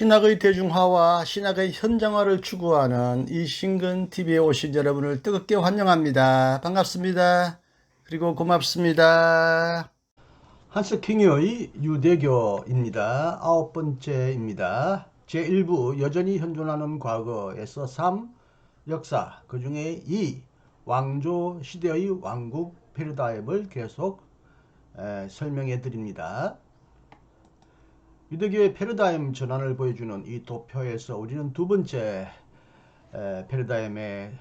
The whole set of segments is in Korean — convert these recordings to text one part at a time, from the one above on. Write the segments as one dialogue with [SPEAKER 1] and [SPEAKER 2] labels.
[SPEAKER 1] 신학의 대중화와 신학의 현장화를 추구하는 이신근TV에 오신 여러분을 뜨겁게 환영합니다. 반갑습니다. 그리고 고맙습니다. 한스 킹의 유대교입니다. 9번째입니다. 제1부 여전히 현존하는 과거에서 3. 역사, 그 중에 2. 왕조 시대의 왕국 패러다임을 계속 설명해 드립니다. 유대교의 패러다임 전환을 보여주는 이 도표에서 우리는 두 번째 패러다임에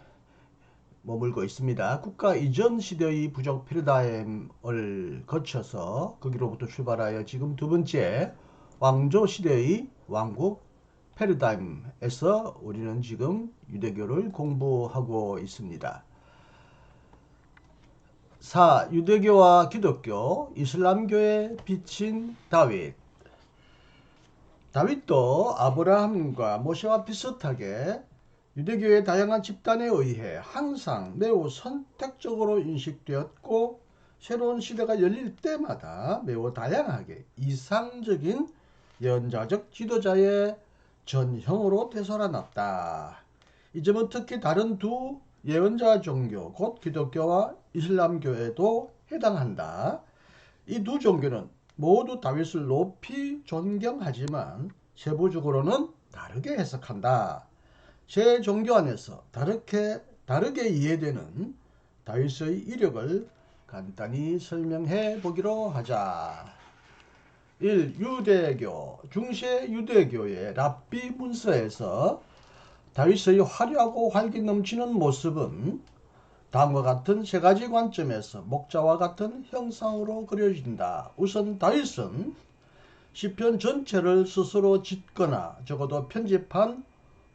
[SPEAKER 1] 머물고 있습니다. 국가 이전 시대의 부족 패러다임을 거쳐서 거기로부터 출발하여 지금 두 번째 왕조 시대의 왕국 패러다임에서 우리는 지금 유대교를 공부하고 있습니다. 4. 유대교와 기독교, 이슬람교에 비친 다윗. 다윗도 아브라함과 모세와 비슷하게 유대교의 다양한 집단에 의해 항상 매우 선택적으로 인식되었고 새로운 시대가 열릴 때마다 매우 다양하게 이상적인 예언자적 지도자의 전형으로 되살아났다. 이 점은 특히 다른 두 예언자 종교 곧 기독교와 이슬람교에도 해당한다. 이 두 종교는 모두 다윗을 높이 존경하지만 세부적으로는 다르게 해석한다. 제 종교 안에서 다르게 이해되는 다윗의 이력을 간단히 설명해 보기로 하자. 1. 유대교. 중세 유대교의 랍비 문서에서 다윗의 화려하고 활기 넘치는 모습은 다음과 같은 세 가지 관점에서 목자와 같은 형상으로 그려진다. 우선 다윗은 시편 전체를 스스로 짓거나 적어도 편집한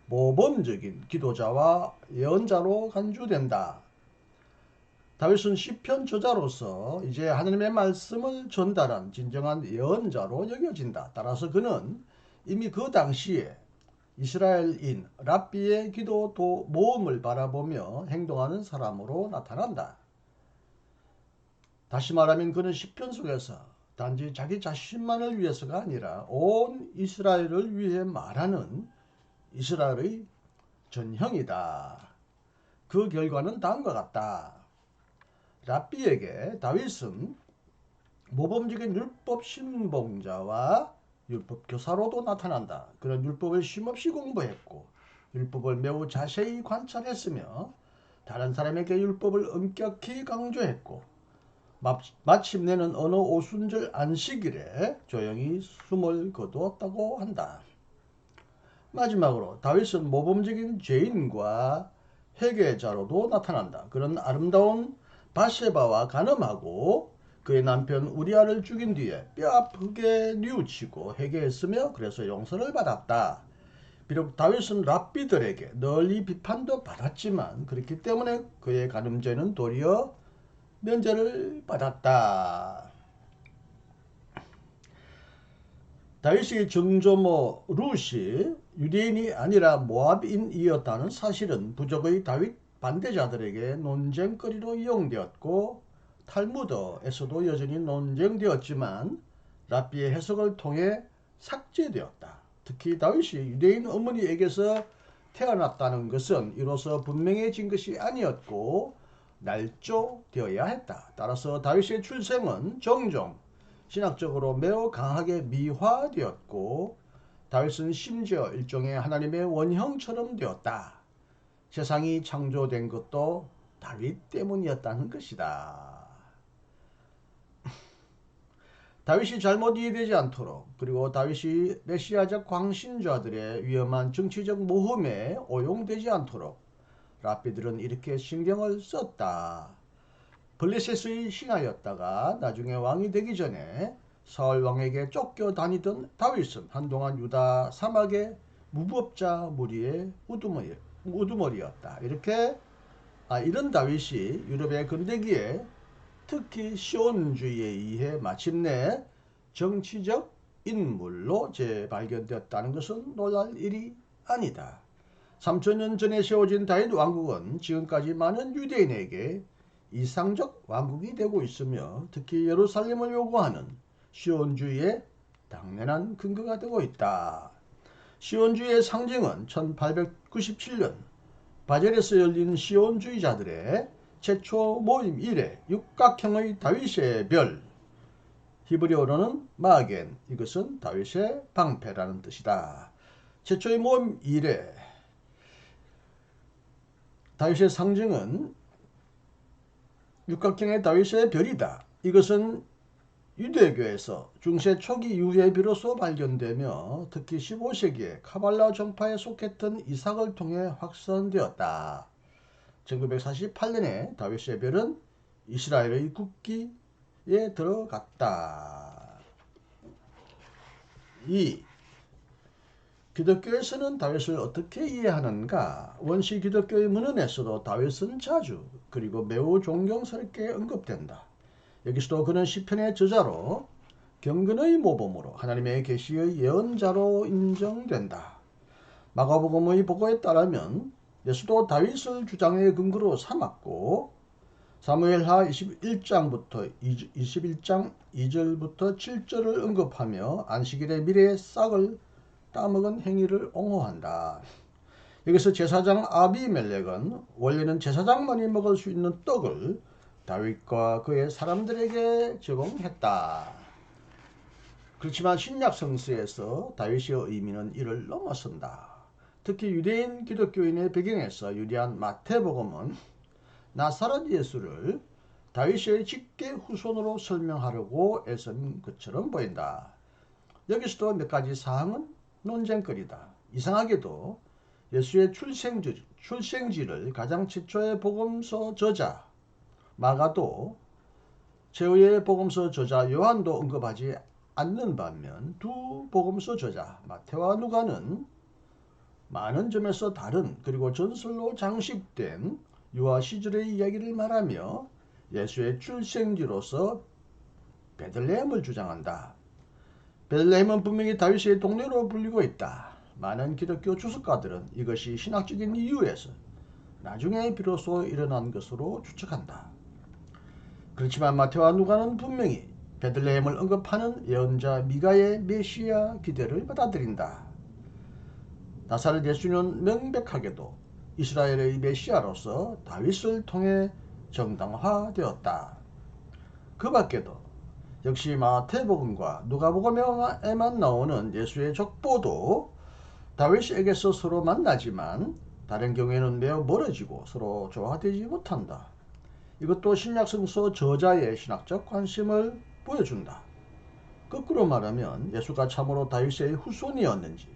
[SPEAKER 1] 모범적인 기도자와 예언자로 간주된다. 다윗은 시편 저자로서 이제 하나님의 말씀을 전달한 진정한 예언자로 여겨진다. 따라서 그는 이미 그 당시에 이스라엘인 랍비의 기도 모험을 바라보며 행동하는 사람으로 나타난다. 다시 말하면 그는 시편 속에서 단지 자기 자신만을 위해서가 아니라 온 이스라엘을 위해 말하는 이스라엘의 전형이다. 그 결과는 다음과 같다. 랍비에게 다윗은 모범적인 율법 신봉자와 율법 교사로도 나타난다. 그는 율법을 쉼없이 공부했고 율법을 매우 자세히 관찰했으며 다른 사람에게 율법을 엄격히 강조했고 마침내는 어느 오순절 안식일에 조용히 숨을 거두었다고 한다. 마지막으로 다윗은 모범적인 죄인과 회개자로도 나타난다. 그는 아름다운 바세바와 간음하고 그의 남편 우리아를 죽인 뒤에 뼈아프게 뉘우치고 회개했으며 그래서 용서를 받았다. 비록 다윗은 랍비들에게 널리 비판도 받았지만 그렇기 때문에 그의 간음죄는 도리어 면제를 받았다. 다윗의 정조모 룻이 유대인이 아니라 모압인이었다는 사실은 부족의 다윗 반대자들에게 논쟁거리로 이용되었고 탈무드에서도 여전히 논쟁되었지만 랍비의 해석을 통해 삭제되었다. 특히 다윗이 유대인 어머니에게서 태어났다는 것은 이로써 분명해진 것이 아니었고 날조되어야 했다. 따라서 다윗의 출생은 종종 신학적으로 매우 강하게 미화되었고 다윗은 심지어 일종의 하나님의 원형처럼 되었다. 세상이 창조된 것도 다윗 때문이었다는 것이다. 다윗이 잘못 이해되지 않도록 그리고 다윗이 메시아적 광신자들의 위험한 정치적 모험에 오용되지 않도록 랍비들은 이렇게 신경을 썼다. 블레셋의 신하였다가 나중에 왕이 되기 전에 사울 왕에게 쫓겨다니던 다윗은 한동안 유다 사막의 무법자 무리의 우두머리였다. 이런 다윗이 유럽의 근대기에 특히 시온주의에 의해 마침내 정치적 인물로 재발견되었다는 것은 놀랄 일이 아니다. 3000년 전에 세워진 다윗 왕국은 지금까지 많은 유대인에게 이상적 왕국이 되고 있으며 특히 예루살렘을 요구하는 시온주의의 당연한 근거가 되고 있다. 시온주의의 상징은 1897년 바젤에서 열린 시온주의자들의 최초 모임 이래 육각형의 다윗의 별, 히브리어로는 마겐, 이것은 다윗의 방패라는 뜻이다. 최초의 모임 이래 다윗의 상징은 육각형의 다윗의 별이다. 이것은 유대교에서 중세 초기 이후에 비로소 발견되며 특히 15세기에 카발라 정파에 속했던 이삭을 통해 확산되었다. 1948년에 다윗의 별은 이스라엘의 국기에 들어갔다. 2. 기독교에서는 다윗을 어떻게 이해하는가? 원시 기독교의 문헌에서도 다윗은 자주 그리고 매우 존경스럽게 언급된다. 여기서도 그는 시편의 저자로 경건의 모범으로 하나님의 계시의 예언자로 인정된다. 마가복음의 보고에 따르면 예수도 다윗을 주장의 근거로 삼았고 사무엘하 21장부터 21장 2절부터 7절을 언급하며 안식일의 미래의 싹을 따먹은 행위를 옹호한다. 여기서 제사장 아비멜렉은 원래는 제사장만이 먹을 수 있는 떡을 다윗과 그의 사람들에게 제공했다. 그렇지만 신약 성서에서 다윗의 의미는 이를 넘어선다. 특히 유대인 기독교인의 배경에서 유리한 마태복음은 나사렛 예수를 다윗의 직계 후손으로 설명하려고 애쓴 것처럼 보인다. 여기서도 몇 가지 사항은 논쟁거리다. 이상하게도 예수의 출생지를 가장 최초의 복음서 저자 마가도 최후의 복음서 저자 요한도 언급하지 않는 반면 두 복음서 저자 마태와 누가는 많은 점에서 다른 그리고 전설로 장식된 유아 시절의 이야기를 말하며 예수의 출생지로서 베들레헴을 주장한다. 베들레헴은 분명히 다윗의 동네로 불리고 있다. 많은 기독교 주석가들은 이것이 신학적인 이유에서 나중에 비로소 일어난 것으로 추측한다. 그렇지만 마태와 누가는 분명히 베들레헴을 언급하는 예언자 미가의 메시아 기대를 받아들인다. 나사렛 예수는 명백하게도 이스라엘의 메시아로서 다윗을 통해 정당화되었다. 그 밖에도 역시 마태복음과 누가복음에만 나오는 예수의 족보도 다윗에게서 서로 만나지만 다른 경우에는 매우 멀어지고 서로 조화되지 못한다. 이것도 신약성서 저자의 신학적 관심을 보여준다. 거꾸로 말하면 예수가 참으로 다윗의 후손이었는지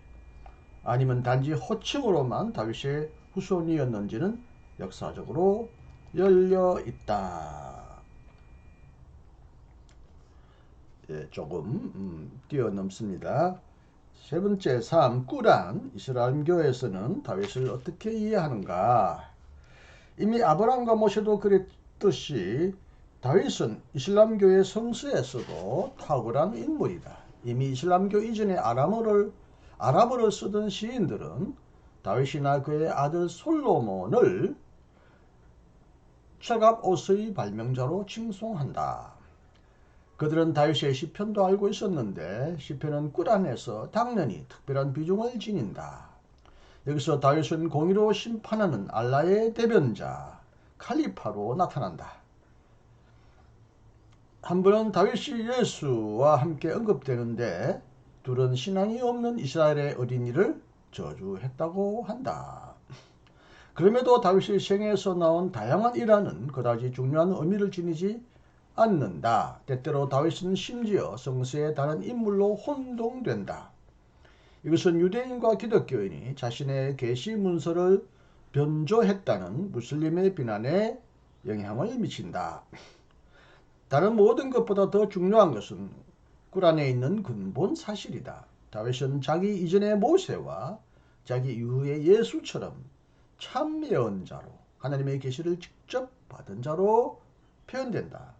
[SPEAKER 1] 아니면 단지 호칭으로만 다윗의 후손이었는지는 역사적으로 열려 있다. 조금 뛰어넘습니다. 세 번째 3. 꾸란 이스라엘교에서는 다윗을 어떻게 이해하는가? 이미 아브라함과 모세도 그랬듯이 다윗은 이슬람교의 성서에서도 탁월한 인물이다. 이미 이슬람교 이전에 아랍어를 쓰던 시인들은 다윗이나 그의 아들 솔로몬을 철갑옷의 발명자로 칭송한다. 그들은 다윗의 시편도 알고 있었는데 시편은 꾸란에서 당연히 특별한 비중을 지닌다. 여기서 다윗은 공의로 심판하는 알라의 대변자 칼리파로 나타난다. 한 번은 다윗이 예수와 함께 언급되는데 둘은 신앙이 없는 이스라엘의 어린이를 저주했다고 한다. 그럼에도 다윗의 생애에서 나온 다양한 일화는 그다지 중요한 의미를 지니지 않는다. 때때로 다윗은 심지어 성서의 다른 인물로 혼동된다. 이것은 유대인과 기독교인이 자신의 계시 문서를 변조했다는 무슬림의 비난에 영향을 미친다. 다른 모든 것보다 더 중요한 것은 꾸란에 있는 근본 사실이다. 다윗은 자기 이전의 모세와 자기 이후의 예수처럼 참 예언자로 하나님의 계시를 직접 받은 자로 표현된다.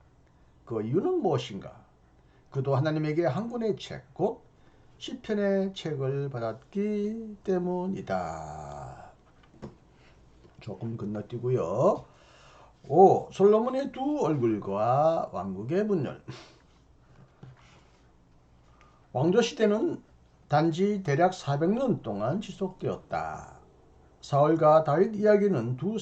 [SPEAKER 1] 그 이유는 무엇인가? 그도 하나님에게 한 권의 책, 곧 시편의 책을 받았기 때문이다. 조금 건너뛰고요. 5. 솔로몬의 두 얼굴과 왕국의 분열. 왕조 시대는 단지 대략 400년 동안 지속되었다. 사울과 다윗 이야기는 두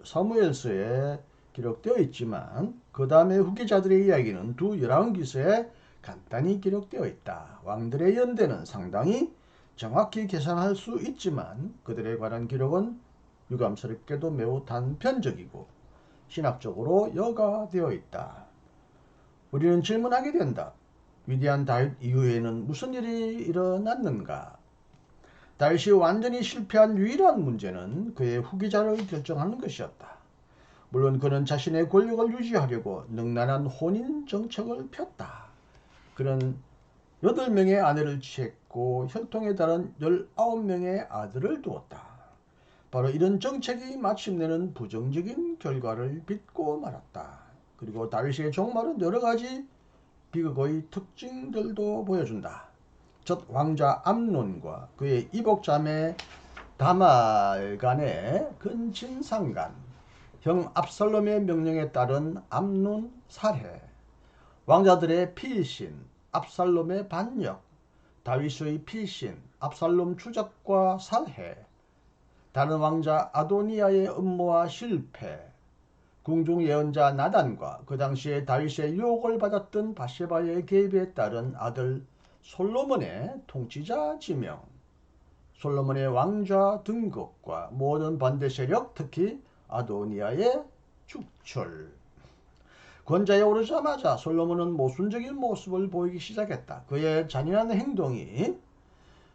[SPEAKER 1] 사무엘서에 기록되어 있지만 그 다음에 후계자들의 이야기는 두 열왕기서에 간단히 기록되어 있다. 왕들의 연대는 상당히 정확히 계산할 수 있지만 그들에 관한 기록은 유감스럽게도 매우 단편적이고 신학적으로 여과되어 있다. 우리는 질문하게 된다. 위대한 다윗 이후에는 무슨 일이 일어났는가? 다윗이 완전히 실패한 유일한 문제는 그의 후계자를 결정하는 것이었다. 물론 그는 자신의 권력을 유지하려고 능란한 혼인 정책을 폈다. 그는 8명의 아내를 취했고 혈통에 따른 19명의 아들을 두었다. 바로 이런 정책이 마침내는 부정적인 결과를 빚고 말았다. 그리고 다윗의 종말은 여러 가지 비극의 특징들도 보여준다. 첫 왕자 암논과 그의 이복자매 다말 간의 근친상간, 형 압살롬의 명령에 따른 암논 살해, 왕자들의 피신, 압살롬의 반역, 다윗의 피신, 압살롬 추적과 살해, 다른 왕자 아도니아의 음모와 실패, 궁중 예언자 나단과 그 당시에 다윗의 유혹을 받았던 바세바의 개입에 따른 아들 솔로몬의 통치자 지명, 솔로몬의 왕좌 등극과 모든 반대 세력, 특히 아도니아의 축출. 권좌에 오르자마자 솔로몬은 모순적인 모습을 보이기 시작했다. 그의 잔인한 행동이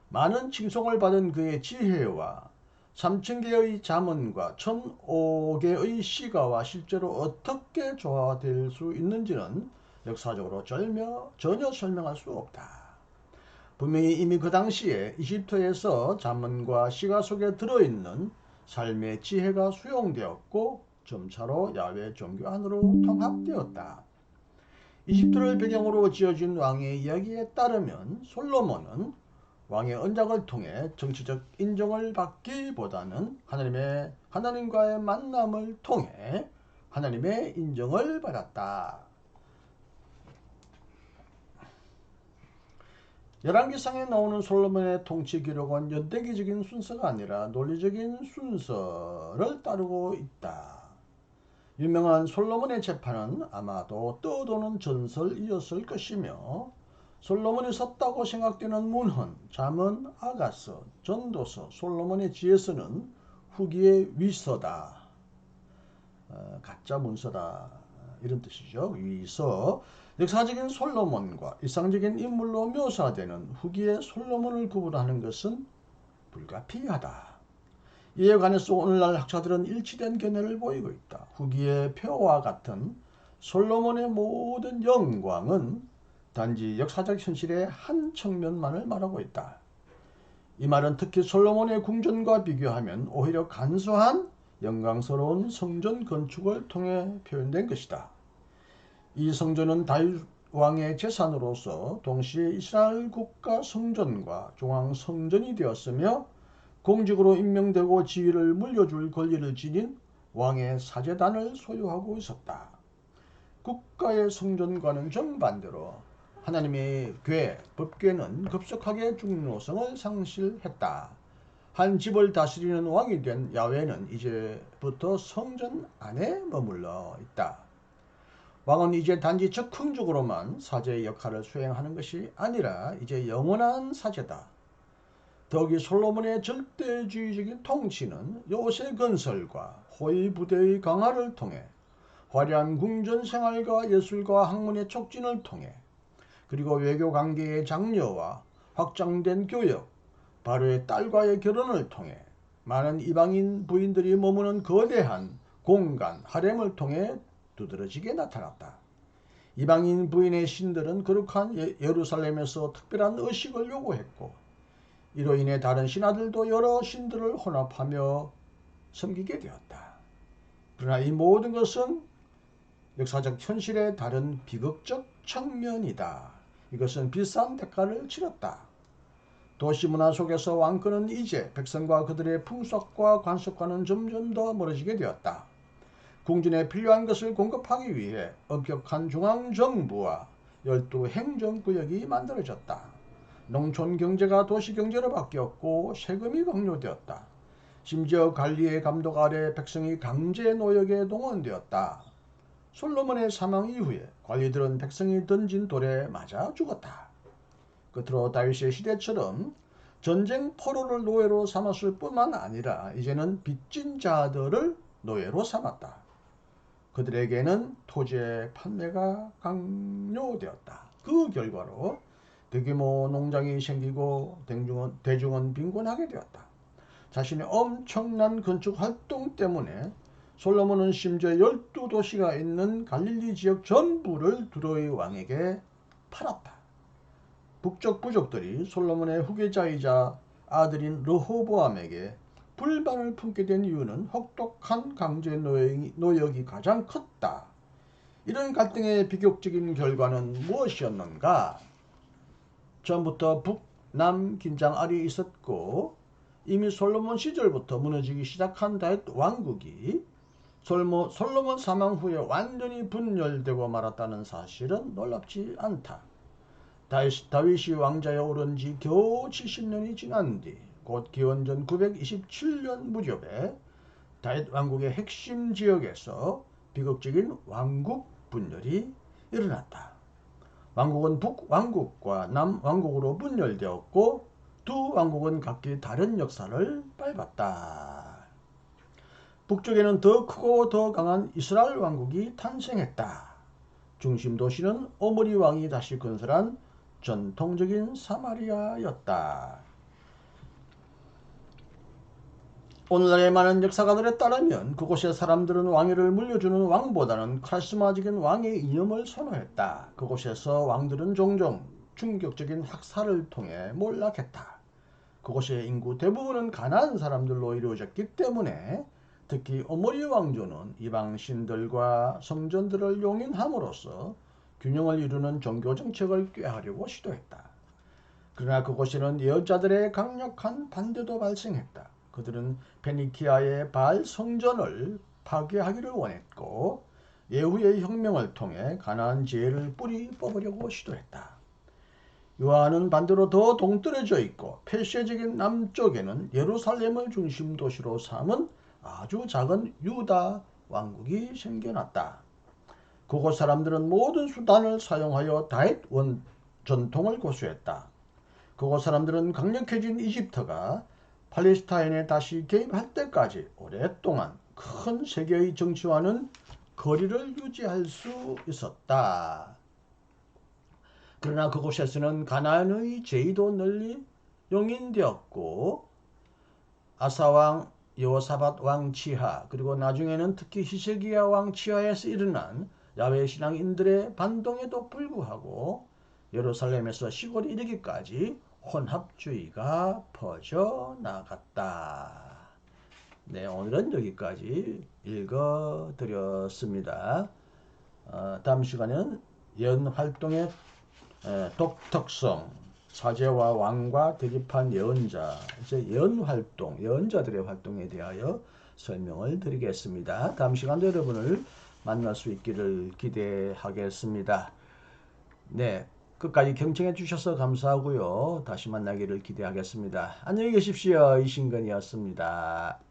[SPEAKER 1] 많은 칭송을 받은 그의 지혜와 3000개의 잠언과 1005개의 시가와 실제로 어떻게 조화될 수 있는지는 역사적으로 전혀 설명할 수 없다. 분명히 이미 그 당시에 이집트에서 잠언과 시가 속에 들어있는 삶의 지혜가 수용되었고 점차로 야훼 종교 안으로 통합되었다. 이집트를 배경으로 지어진 왕의 이야기에 따르면 솔로몬은 왕의 언약을 통해 정치적 인정을 받기보다는 하나님과의 만남을 통해 하나님의 인정을 받았다. 열왕기상에 나오는 솔로몬의 통치 기록은 연대기적인 순서가 아니라 논리적인 순서를 따르고 있다. 유명한 솔로몬의 재판은 아마도 떠도는 전설이었을 것이며 솔로몬이 썼다고 생각되는 문헌, 잠언, 아가서, 전도서, 솔로몬의 지혜서는 후기의 위서다. 가짜 문서다. 이런 뜻이죠. 위서. 역사적인 솔로몬과 일상적인 인물로 묘사되는 후기의 솔로몬을 구분하는 것은 불가피하다. 이에 관해서 오늘날 학자들은 일치된 견해를 보이고 있다. 후기의 표와 같은 솔로몬의 모든 영광은 단지 역사적 현실의 한 측면만을 말하고 있다. 이 말은 특히 솔로몬의 궁전과 비교하면 오히려 간소한 영광스러운 성전 건축을 통해 표현된 것이다. 이 성전은 다윗 왕의 재산으로서 동시에 이스라엘 국가 성전과 중앙 성전이 되었으며 공직으로 임명되고 지위를 물려줄 권리를 지닌 왕의 사제단을 소유하고 있었다. 국가의 성전과는 정반대로 하나님의 법궤는 급속하게 중요성을 상실했다. 한 집을 다스리는 왕이 된 야훼는 이제부터 성전 안에 머물러 있다. 왕은 이제 단지 즉흥적으로만 사제의 역할을 수행하는 것이 아니라 이제 영원한 사제다. 더욱이 솔로몬의 절대주의적인 통치는 요새 건설과 호위 부대의 강화를 통해 화려한 궁전 생활과 예술과 학문의 촉진을 통해 그리고 외교 관계의 장려와 확장된 교역, 바로의 딸과의 결혼을 통해 많은 이방인 부인들이 머무는 거대한 공간, 하렘을 통해 두드러지게 나타났다. 이방인 부인의 신들은 거룩한 예루살렘에서 특별한 의식을 요구했고 이로 인해 다른 신하들도 여러 신들을 혼합하며 섬기게 되었다. 그러나 이 모든 것은 역사적 현실의 다른 비극적 측면이다. 이것은 비싼 대가를 치렀다. 도시문화 속에서 왕권은 이제 백성과 그들의 풍속과 관습과는 점점 더 멀어지게 되었다. 궁전에 필요한 것을 공급하기 위해 엄격한 중앙정부와 12행정구역이 만들어졌다. 농촌 경제가 도시 경제로 바뀌었고 세금이 강요되었다. 심지어 관리의 감독 아래 백성이 강제 노역에 동원되었다. 솔로몬의 사망 이후에 관리들은 백성이 던진 돌에 맞아 죽었다. 끝으로 다윗의 시대처럼 전쟁 포로를 노예로 삼았을 뿐만 아니라 이제는 빚진 자들을 노예로 삼았다. 그들에게는 토지의 판매가 강요되었다. 그 결과로 대규모 농장이 생기고 대중은 빈곤하게 되었다. 자신의 엄청난 건축 활동 때문에 솔로몬은 심지어 12도시가 있는 갈릴리 지역 전부를 두로의 왕에게 팔았다. 북쪽 부족들이 솔로몬의 후계자이자 아들인 르호보암에게 불만을 품게 된 이유는 혹독한 강제 노역이 가장 컸다. 이런 갈등의 비극적인 결과는 무엇이었는가? 처음부터 북남 긴장알이 있었고 이미 솔로몬 시절부터 무너지기 시작한 다윗 왕국이 솔로몬 사망 후에 완전히 분열되고 말았다는 사실은 놀랍지 않다. 다윗이 왕자에 오른 지 겨우 70년이 지난 뒤 곧 기원전 927년 무렵에 다윗 왕국의 핵심 지역에서 비극적인 왕국 분열이 일어났다. 왕국은 북왕국과 남왕국으로 분열되었고 두 왕국은 각기 다른 역사를 밟았다. 북쪽에는 더 크고 더 강한 이스라엘 왕국이 탄생했다. 중심 도시는 오므리 왕이 다시 건설한 전통적인 사마리아였다. 오늘날의 많은 역사가들에 따르면 그곳의 사람들은 왕위를 물려주는 왕보다는 카리스마적인 왕의 이념을 선호했다. 그곳에서 왕들은 종종 충격적인 학살을 통해 몰락했다. 그곳의 인구 대부분은 가난한 사람들로 이루어졌기 때문에 특히 오므리 왕조는 이방 신들과 성전들을 용인함으로써 균형을 이루는 종교 정책을 꾀하려고 시도했다. 그러나 그곳에는 예언자들의 강력한 반대도 발생했다. 그들은 페니키아의 바알 성전을 파괴하기를 원했고 예후의 혁명을 통해 가나안 지혜를 뿌리 뽑으려고 시도했다. 요한은 반대로 더 동떨어져 있고 폐쇄적인 남쪽에는 예루살렘을 중심 도시로 삼은 아주 작은 유다 왕국이 생겨났다. 그곳 사람들은 모든 수단을 사용하여 다윗 전통을 고수했다. 그곳 사람들은 강력해진 이집트가 팔레스타인에 다시 개입할 때까지 오랫동안 큰 세계의 정치와는 거리를 유지할 수 있었다. 그러나 그곳에서는 가나안의 제의도 널리 용인되었고 아사왕, 여호사밧 왕 치하 그리고 나중에는 특히 히스기야 왕 치하에서 일어난 야훼 신앙인들의 반동에도 불구하고 예루살렘에서 시골에 이르기까지 혼합주의가 퍼져나갔다. 네, 오늘은 여기까지 읽어드렸습니다. 다음 시간에는 예언활동의 독특성, 사제와 왕과 대립한 예언자, 이제 예언활동, 예언자들의 활동에 대하여 설명을 드리겠습니다. 다음 시간도 여러분을 만날 수 있기를 기대하겠습니다. 네. 끝까지 경청해 주셔서 감사하고요. 다시 만나기를 기대하겠습니다. 안녕히 계십시오. 이신근이었습니다.